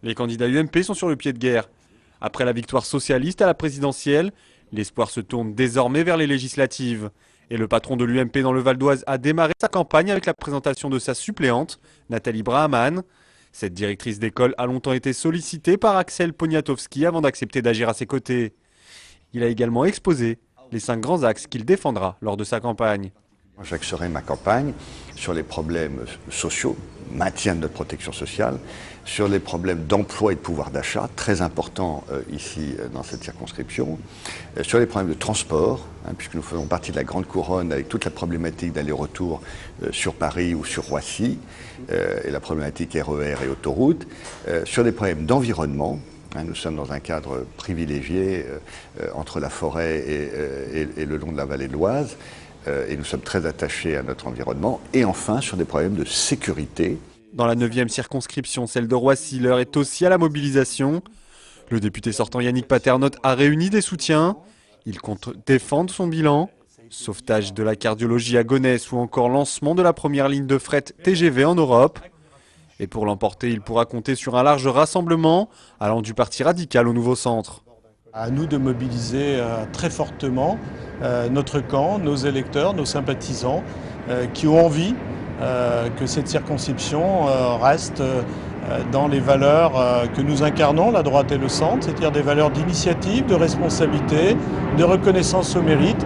Les candidats UMP sont sur le pied de guerre. Après la victoire socialiste à la présidentielle, l'espoir se tourne désormais vers les législatives. Et le patron de l'UMP dans le Val d'Oise a démarré sa campagne avec la présentation de sa suppléante, Nathalie Brahaman. Cette directrice d'école a longtemps été sollicitée par Axel Poniatowski avant d'accepter d'agir à ses côtés. Il a également exposé les 5 grands axes qu'il défendra lors de sa campagne. J'axerai ma campagne sur les problèmes sociaux, maintien de notre protection sociale, sur les problèmes d'emploi et de pouvoir d'achat, très importants ici dans cette circonscription, sur les problèmes de transport, puisque nous faisons partie de la Grande Couronne avec toute la problématique d'aller-retour sur Paris ou sur Roissy, et la problématique RER et autoroute, sur les problèmes d'environnement. Nous sommes dans un cadre privilégié entre la forêt et le long de la vallée de l'Oise. Et nous sommes très attachés à notre environnement. Et enfin, sur des problèmes de sécurité. Dans la 9e circonscription, celle de Roissy, l'heure est aussi à la mobilisation. Le député sortant Yannick Paternotte a réuni des soutiens. Il compte défendre son bilan. Sauvetage de la cardiologie à Gonesse ou encore lancement de la première ligne de fret TGV en Europe. Et pour l'emporter, il pourra compter sur un large rassemblement allant du Parti radical au nouveau centre. À nous de mobiliser très fortement notre camp, nos électeurs, nos sympathisants qui ont envie que cette circonscription reste dans les valeurs que nous incarnons, la droite et le centre, c'est-à-dire des valeurs d'initiative, de responsabilité, de reconnaissance au mérite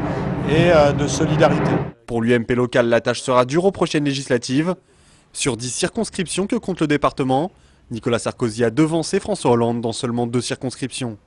et de solidarité. Pour l'UMP local, la tâche sera dure aux prochaines législatives. Sur 10 circonscriptions que compte le département, Nicolas Sarkozy a devancé François Hollande dans seulement 2 circonscriptions.